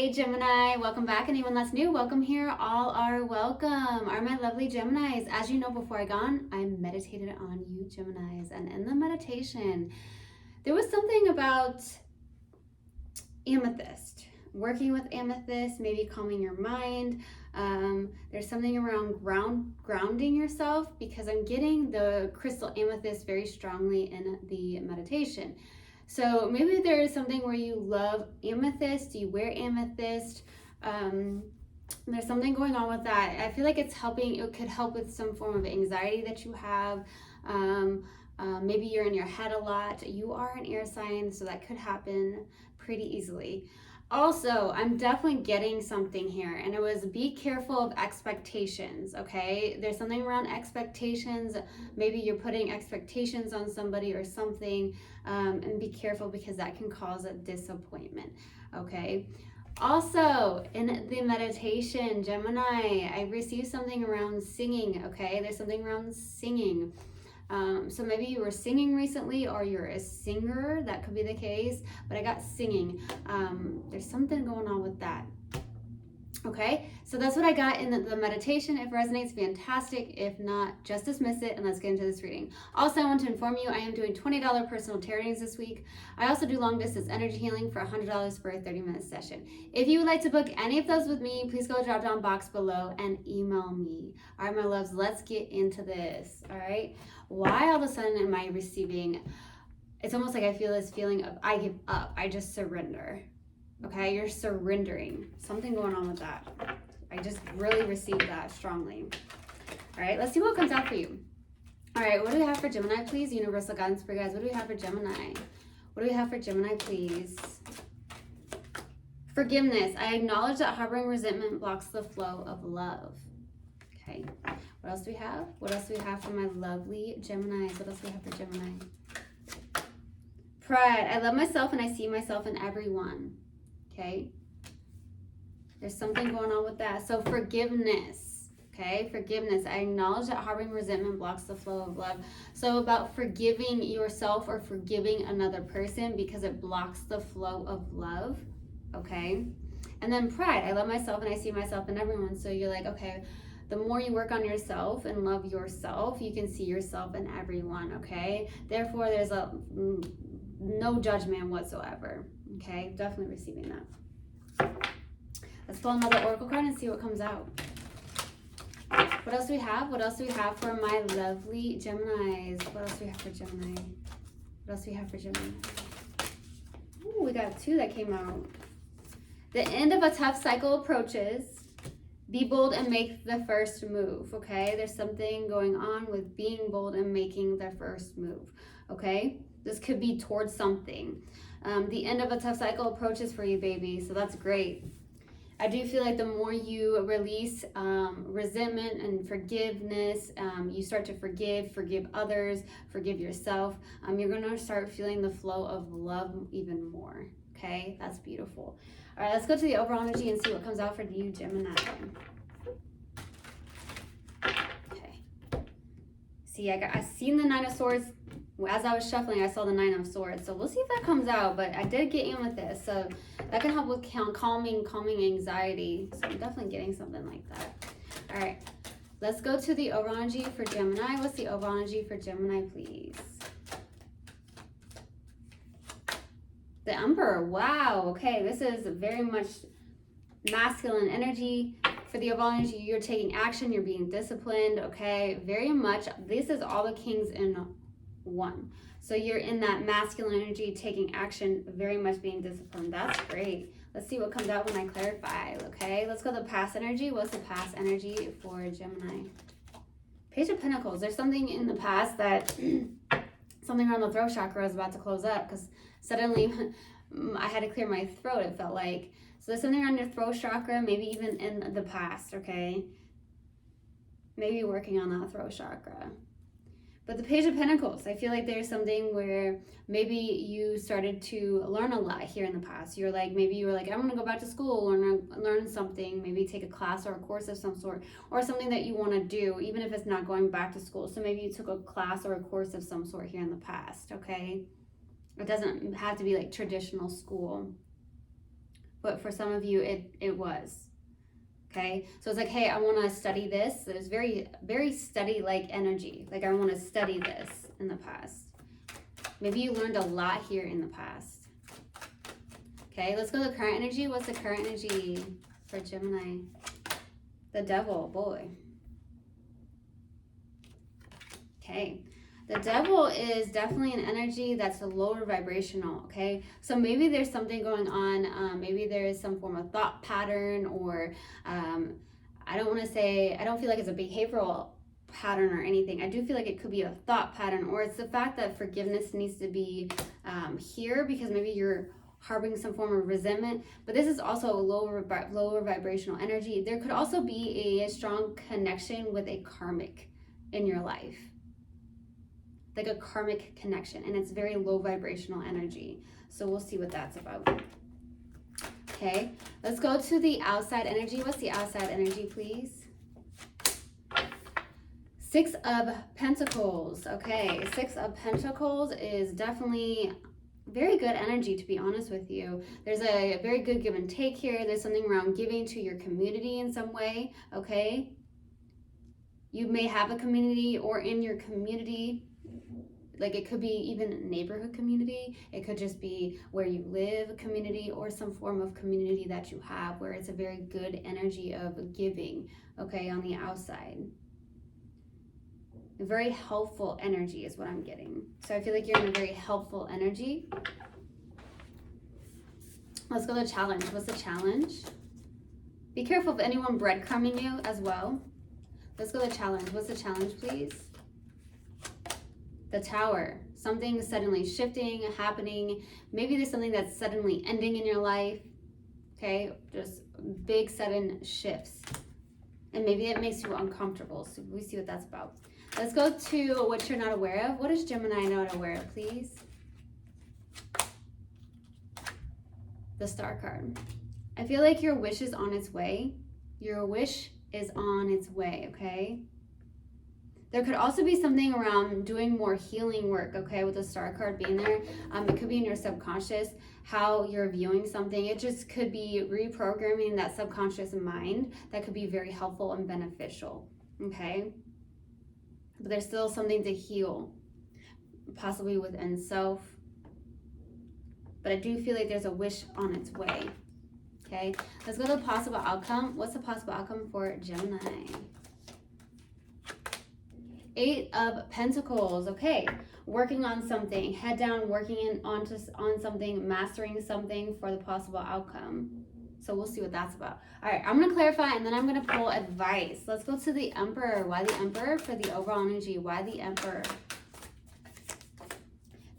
Hey Gemini, welcome back. Anyone that's new, welcome here. All are welcome. Are my lovely Geminis. As you know, before I gone, I meditated on you Geminis. And in the meditation, there was something about amethyst. Working with amethyst, maybe calming your mind. There's something around grounding yourself, because I'm getting the crystal amethyst very strongly in the meditation. So maybe there is something where you love amethyst, you wear amethyst. There's something going on with that. I feel like it's helping. It could help with some form of anxiety that you have. Maybe you're in your head a lot. You are an air sign, so that could happen pretty easily. Also, I'm definitely getting something here, and it was be careful of expectations, okay? There's something around expectations. Maybe you're putting expectations on somebody or something, and be careful, because that can cause a disappointment, okay? Also, in the meditation, Gemini, I received something around singing, okay? There's something around singing. So maybe you were singing recently, or you're a singer. That could be the case, but I got singing. There's something going on with that. Okay, so that's what I got in the meditation. If it resonates, fantastic. If not, just dismiss it, and let's get into this reading. Also, I want to inform you, I am doing $20 personal tarot readings this week. I also do long distance energy healing for $100 for a 30-minute session. If you would like to book any of those with me, please go to the drop down box below and email me. All right, my loves, let's get into this. All right, why all of a sudden am I receiving, it's almost like I feel this feeling of I give up, I just surrender. Okay, you're surrendering. Something going on with that. I just really received that strongly. All right, let's see what comes out for you. All right, what do we have for Gemini, please? Universal guidance for you guys. What do we have for Gemini? What do we have for Gemini, please? Forgiveness. I acknowledge that harboring resentment blocks the flow of love. Okay, what else do we have? What else do we have for my lovely Geminis? What else do we have for Gemini? Pride. I love myself and I see myself in everyone. Okay, there's something going on with that. So forgiveness, okay, forgiveness. I acknowledge that harboring resentment blocks the flow of love. So about forgiving yourself or forgiving another person, because it blocks the flow of love, okay. And then pride. I love myself and I see myself in everyone. So you're like, okay, the more you work on yourself and love yourself, you can see yourself in everyone, okay. Therefore, there's no judgment whatsoever. Okay, definitely receiving that. Let's pull another oracle card and see what comes out. What else do we have? What else do we have for my lovely Geminis? What else do we have for Gemini? What else do we have for Gemini? Ooh, we got two that came out. The end of a tough cycle approaches. Be bold and make the first move, okay? There's something going on with being bold and making the first move, okay? This could be towards something. The end of a tough cycle approaches for you, baby. So that's great. I do feel like the more you release resentment and forgiveness, you start to forgive others, forgive yourself, you're going to start feeling the flow of love even more. Okay, that's beautiful. All right, let's go to the overall energy and see what comes out for you, Gemini. Okay. See, I seen the Nine of Swords. As I was shuffling, I saw the Nine of Swords. So we'll see if that comes out, but I did get amethyst. So that can help with calming anxiety. So I'm definitely getting something like that. All right, let's go to the overall energy for Gemini. What's the overall energy for Gemini, please? The Emperor. Wow. Okay, this is very much masculine energy. For the overall energy, you're taking action. You're being disciplined. Okay, very much. This is all the kings in one. So you're in that masculine energy, taking action, very much being disciplined. That's great. Let's see what comes out when I clarify. Okay, let's go to the past energy. What's the past energy for Gemini? Page of Pentacles. There's something in the past that something around the throat chakra is about to close up, because suddenly I had to clear my throat, it felt like. So there's something around your throat chakra, maybe even in the past, okay? Maybe working on that throat chakra. But the Page of Pentacles, I feel like there's something where maybe you started to learn a lot here in the past. Maybe you were like, I'm gonna go back to school, learn something, maybe take a class or a course of some sort, or something that you wanna do, even if it's not going back to school. So maybe you took a class or a course of some sort here in the past, okay? It doesn't have to be like traditional school. but for some of you, it was. Okay, so it's like, hey, I want to study this. There's very, very study-like energy. Like, I want to study this in the past. Maybe you learned a lot here in the past. Okay, let's go to current energy. What's the current energy for Gemini? The devil, boy. Okay, the devil is definitely an energy that's a lower vibrational, okay? So maybe there's something going on. Maybe there is some form of thought pattern, or I don't feel like it's a behavioral pattern or anything. I do feel like it could be a thought pattern, or it's the fact that forgiveness needs to be here because maybe you're harboring some form of resentment. But this is also a lower vibrational energy. There could also be a strong connection with a karmic in your life, like a karmic connection, and it's very low vibrational energy. So we'll see what that's about. Okay, let's go to the outside energy. What's the outside energy, please? 6 of Pentacles. Okay, 6 of Pentacles is definitely very good energy, to be honest with you. There's a very good give and take here. There's something around giving to your community in some way, okay? You may have a community, or in your community, like it could be even a neighborhood community. It could just be where you live community, or some form of community that you have where it's a very good energy of giving, okay, on the outside. A very helpful energy is what I'm getting. So I feel like you're in a very helpful energy. Let's go to the challenge. What's the challenge? Be careful of anyone breadcrumbing you as well. Let's go to the challenge. What's the challenge, please? The Tower. Something suddenly shifting, happening. Maybe there's something that's suddenly ending in your life. Okay, just big sudden shifts. And maybe it makes you uncomfortable. So we see what that's about. Let's go to what you're not aware of. What is Gemini not aware of, please? The Star card. I feel like your wish is on its way. Your wish is on its way, okay? There could also be something around doing more healing work, okay, with the Star card being there. It could be in your subconscious, how you're viewing something. It just could be reprogramming that subconscious mind. That could be very helpful and beneficial, okay? But there's still something to heal, possibly within self. But I do feel like there's a wish on its way, okay? Let's go to the possible outcome. What's the possible outcome for Gemini? 8 of Pentacles. Okay, working on something, head down, working on something, mastering something for the possible outcome. So we'll see what that's about. All right, I'm going to clarify, and then I'm going to pull advice. Let's go to the Emperor. Why the Emperor for the overall energy? Why the Emperor?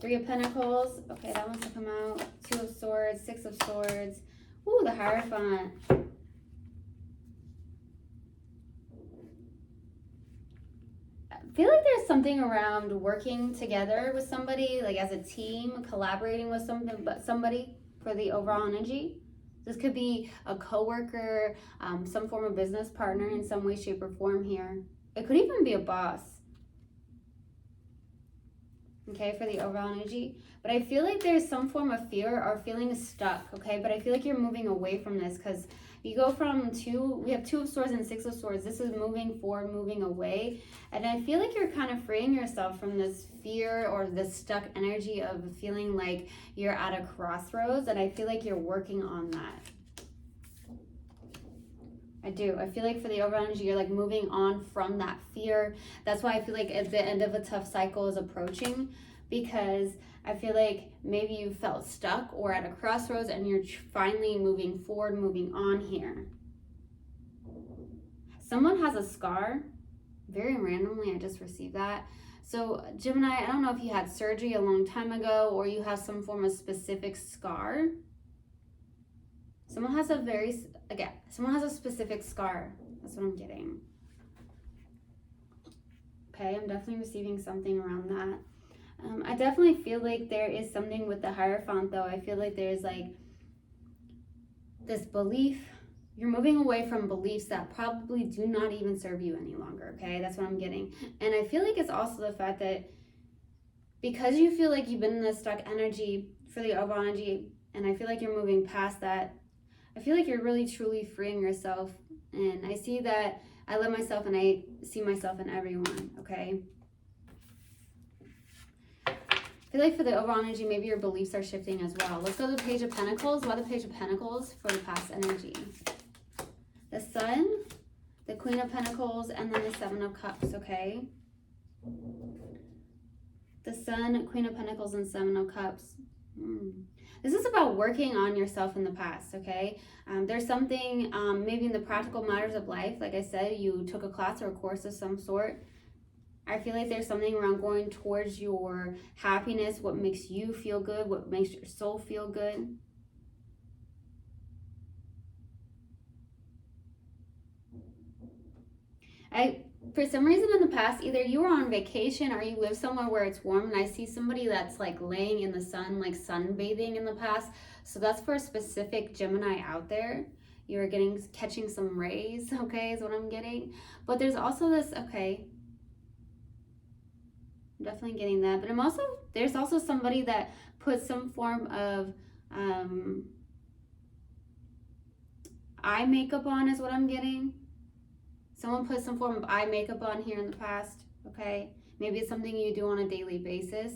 3 of Pentacles. Okay, that wants to come out. 2 of Swords, 6 of Swords. Ooh, the Hierophant. I feel like there's something around working together with somebody, like as a team, collaborating with somebody for the overall energy. This could be a coworker, some form of business partner in some way, shape, or form here. It could even be a boss. Okay, for the overall energy. But I feel like there's some form of fear or feeling stuck, okay? But I feel like you're moving away from this, because you go from we have 2 of Swords and 6 of Swords. This is moving forward, moving away. And I feel like you're kind of freeing yourself from this fear or this stuck energy of feeling like you're at a crossroads. And I feel like you're working on that. I do. I feel like for the overall energy, you're like moving on from that fear. That's why I feel like at the end of a tough cycle is approaching, because I feel like maybe you felt stuck or at a crossroads, and you're finally moving forward, moving on here. Someone has a scar. Very randomly, I just received that. So Gemini, I don't know if you had surgery a long time ago, or you have some form of specific scar. Someone has a specific scar. That's what I'm getting. Okay, I'm definitely receiving something around that. I definitely feel like there is something with the Hierophant, though. I feel like there's like this belief. You're moving away from beliefs that probably do not even serve you any longer, okay? That's what I'm getting. And I feel like it's also the fact that because you feel like you've been in this stuck energy for the overall energy, and I feel like you're moving past that, I feel like you're really truly freeing yourself. And I see that I love myself and I see myself in everyone, okay? I feel like for the overall energy, maybe your beliefs are shifting as well. Let's go to the Page of Pentacles. Why the Page of Pentacles for the past energy? The Sun, the Queen of Pentacles, and then the Seven of Cups, okay? The Sun, Queen of Pentacles, and Seven of Cups. This is about working on yourself in the past, okay? There's something, maybe in the practical matters of life, like I said, you took a class or a course of some sort. I feel like there's something around going towards your happiness, what makes you feel good, what makes your soul feel good. For some reason in the past, either you were on vacation or you live somewhere where it's warm, and I see somebody that's like laying in the sun, like sunbathing in the past. So that's for a specific Gemini out there. You're catching some rays, okay, is what I'm getting. But there's also this, okay, I'm definitely getting that. But there's also somebody that puts some form of eye makeup on, is what I'm getting. Someone put some form of eye makeup on here in the past, okay? Maybe it's something you do on a daily basis.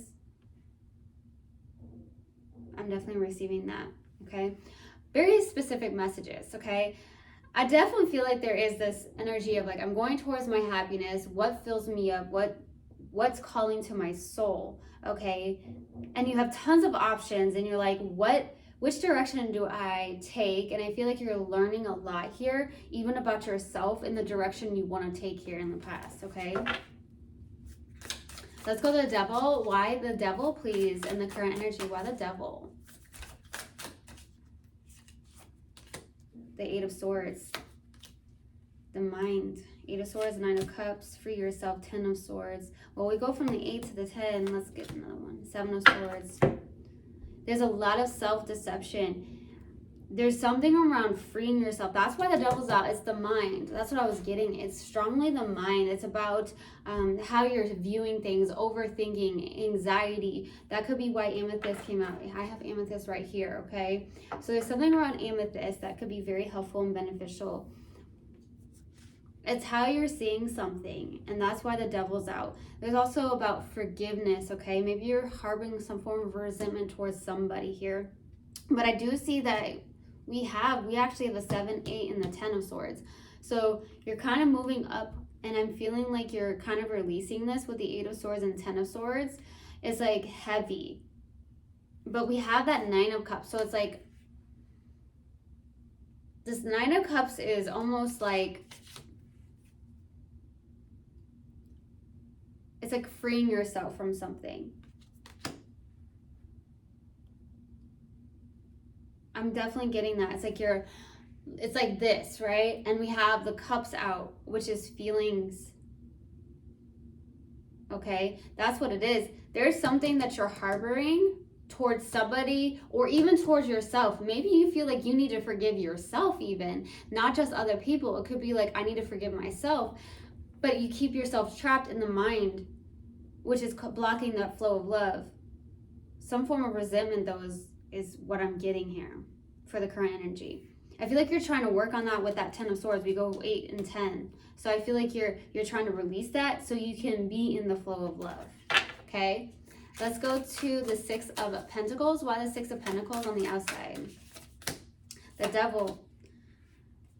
I'm definitely receiving that, okay? Very specific messages, okay? I definitely feel like there is this energy of like, I'm going towards my happiness, what fills me up, what's calling to my soul, okay? And you have tons of options and you're like, which direction do I take? And I feel like you're learning a lot here, even about yourself and the direction you want to take here in the past, okay? Let's go to the Devil. Why the Devil, please, in the current energy? Why the Devil? The Eight of Swords. The Mind. Eight of Swords, Nine of Cups. Free yourself. 10 of Swords. Well, we go from the 8 to the 10. Let's get another one. 7 of Swords. There's a lot of self-deception. There's something around freeing yourself. That's why the Devil's out. It's the mind. That's what I was getting. It's strongly the mind. It's about how you're viewing things, overthinking, anxiety. That could be why Amethyst came out. I have Amethyst right here, okay? So there's something around Amethyst that could be very helpful and beneficial. It's how you're seeing something, and that's why the Devil's out. There's also about forgiveness, okay? Maybe you're harboring some form of resentment towards somebody here. But I do see that we actually have a 7, 8, and the 10 of Swords. So you're kind of moving up, and I'm feeling like you're kind of releasing this with the 8 of Swords and 10 of Swords. It's like heavy. But we have that 9 of Cups, so it's like this 9 of Cups is almost like, it's like freeing yourself from something. I'm definitely getting that. It's like this, right? And we have the Cups out, which is feelings. Okay, that's what it is. There's something that you're harboring towards somebody or even towards yourself. Maybe you feel like you need to forgive yourself even, not just other people. It could be like, I need to forgive myself. But you keep yourself trapped in the mind, which is blocking that flow of love. Some form of resentment, though, is what I'm getting here for the current energy. I feel like you're trying to work on that with that 10 of Swords. We go 8 and 10. So I feel like you're trying to release that so you can be in the flow of love. Okay? Let's go to the 6 of Pentacles. Why the 6 of Pentacles on the outside? The Devil.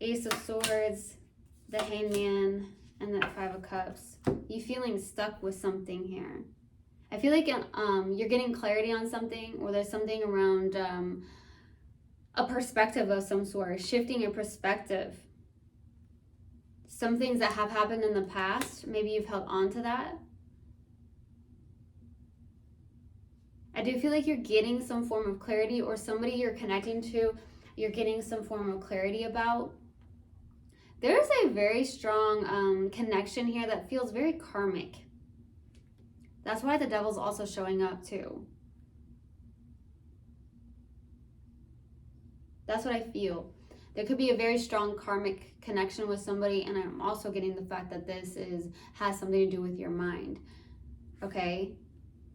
Ace of Swords. The Hangman. And the 5 of Cups. You feeling stuck with something here. I feel like you're getting clarity on something, or there's something around a perspective of some sort, shifting a perspective. Some things that have happened in the past, maybe you've held on to that. I do feel like you're getting some form of clarity, or somebody you're connecting to, you're getting some form of clarity about. There's a very strong connection here that feels very karmic. That's why the Devil's also showing up too. That's what I feel. There could be a very strong karmic connection with somebody, and I'm also getting the fact that this has something to do with your mind. Okay?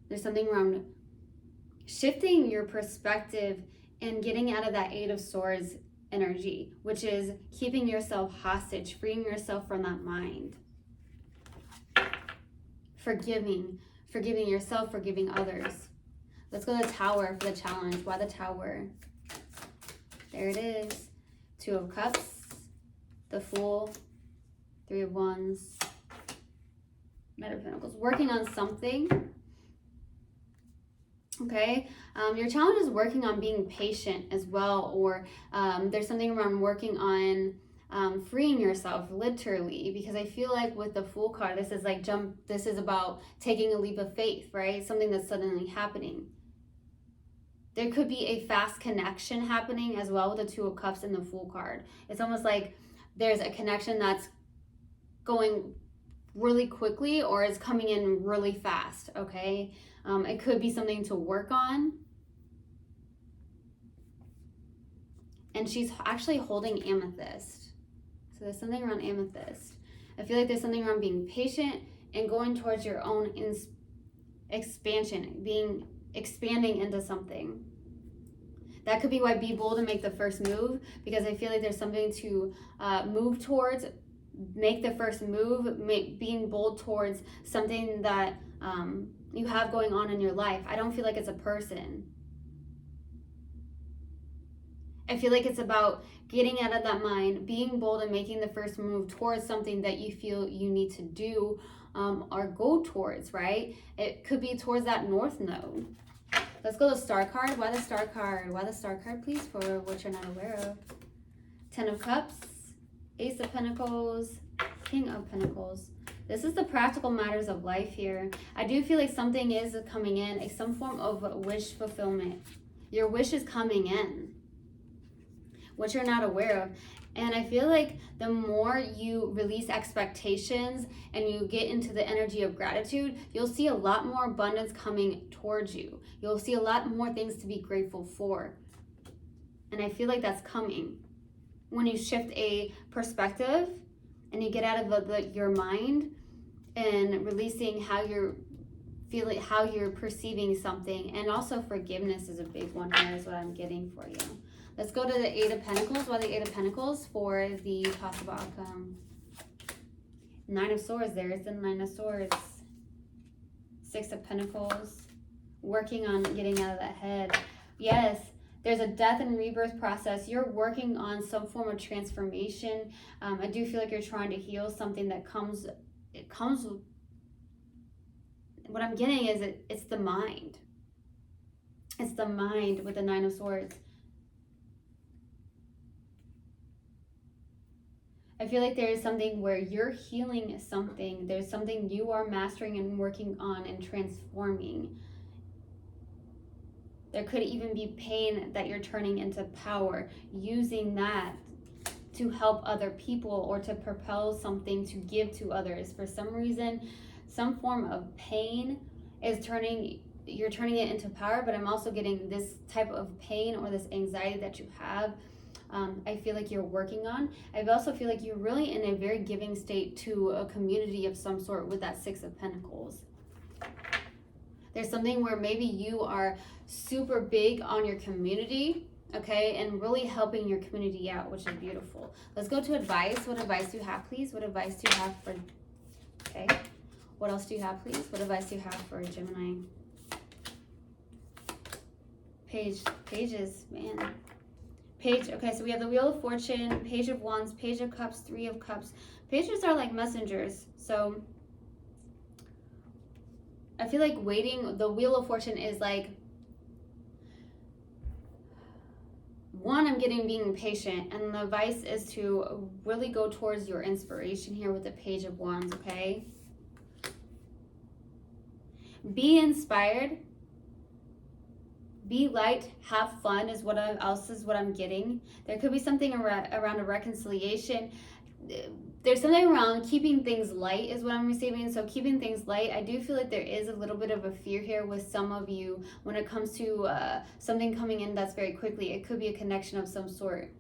There's something around shifting your perspective and getting out of that 8 of Swords energy, which is keeping yourself hostage, freeing yourself from that mind. Forgiving yourself, forgiving others. Let's go to the Tower for the challenge. Why the Tower? There it is. 2 of Cups, the Fool, 3 of Wands, Knight of Pentacles. Working on something. Okay, your challenge is working on being patient as well, or there's something around working on freeing yourself, literally, because I feel like with the Fool card, this is like this is about taking a leap of faith, right? Something that's suddenly happening. There could be a fast connection happening as well with the 2 of Cups and the Fool card. It's almost like there's a connection that's going really quickly or is coming in really fast, okay? It could be something to work on. And she's actually holding Amethyst. So there's something around Amethyst. I feel like there's something around being patient and going towards your own expansion, expanding into something. That could be why be bold and make the first move, because I feel like there's something to move towards, make the first move, being bold towards something that you have going on in your life. I don't feel like it's a person. I feel like it's about getting out of that mind, being bold and making the first move towards something that you feel you need to do or go towards, right? It could be towards that North Node. Let's go to the Star card. Why the Star card? Why the Star card, please, for what you're not aware of? 10 of Cups, Ace of Pentacles, King of Pentacles. This is the practical matters of life here. I do feel like something is coming in, some form of wish fulfillment. Your wish is coming in, what you're not aware of. And I feel like the more you release expectations and you get into the energy of gratitude, you'll see a lot more abundance coming towards you. You'll see a lot more things to be grateful for. And I feel like that's coming. When you shift a perspective and you get out of your mind and releasing how you're feeling, how you're perceiving something. And also forgiveness is a big one here, is what I'm getting for you. Let's go to the 8 of Pentacles. Why the 8 of Pentacles for the possible outcome? 9 of Swords. There's the 9 of Swords. 6 of Pentacles. Working on getting out of that head. Yes, there's a death and rebirth process. You're working on some form of transformation. I do feel like you're trying to heal something that comes. What I'm getting is it's the mind. It's the mind with the 9 of Swords. I feel like there is something where you're healing something. There's something you are mastering and working on and transforming. There could even be pain that you're turning into power, using that to help other people or to propel something to give to others. For some reason, some form of pain is you're turning it into power, but I'm also getting this type of pain or this anxiety that you have. I feel like you're working on. I also feel like you're really in a very giving state to a community of some sort with that 6 of Pentacles. There's something where maybe you are super big on your community, okay, and really helping your community out, which is beautiful. Let's go to advice. What advice do you have, please? What advice do you have for, okay, what else do you have, please? What advice do you have for Gemini? Pages, man. Page, okay, so we have the Wheel of Fortune, Page of Wands, Page of Cups, 3 of Cups. Pages are like messengers, so I feel like waiting, the Wheel of Fortune is like, one, I'm getting being patient, and the advice is to really go towards your inspiration here with the Page of Wands, okay? Be inspired. Be light, have fun is what I'm getting. There could be something around a reconciliation. There's something around keeping things light is what I'm receiving. So keeping things light, I do feel like there is a little bit of a fear here with some of you when it comes to something coming in that's very quickly. It could be a connection of some sort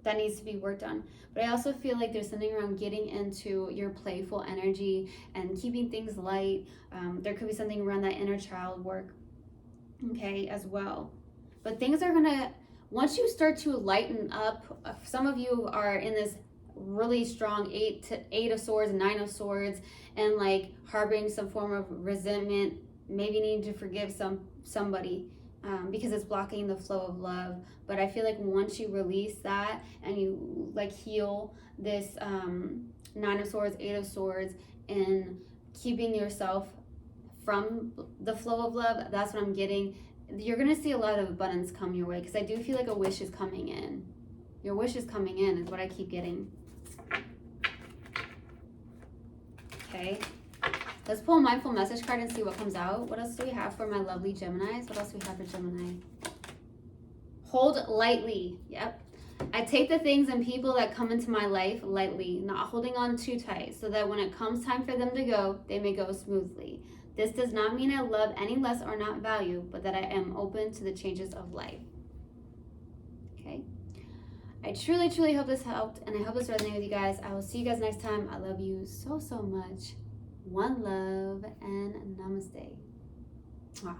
that needs to be worked on. But I also feel like there's something around getting into your playful energy and keeping things light. There could be something around that inner child work, okay, as well. But things are gonna once you start to lighten up, some of you are in this really strong eight of swords, 9 of swords, and like harboring some form of resentment, maybe needing to forgive somebody because it's blocking the flow of love. But I feel like once you release that and you like heal this 9 of swords, 8 of swords, and keeping yourself from the flow of love, that's what I'm getting. You're gonna see a lot of abundance come your way, because I do feel like a wish is coming in. Your wish is coming in is what I keep getting. Okay, let's pull a mindful message card and see what comes out. What else do we have for my lovely Geminis? What else do we have for Gemini? Hold lightly. Yep. I take the things and people that come into my life lightly, not holding on too tight, so that when it comes time for them to go, they may go smoothly. This does not mean I love any less or not value, but that I am open to the changes of life. Okay. I truly, truly hope this helped, and I hope this resonated with you guys. I will see you guys next time. I love you so, so much. One love and namaste. Mwah.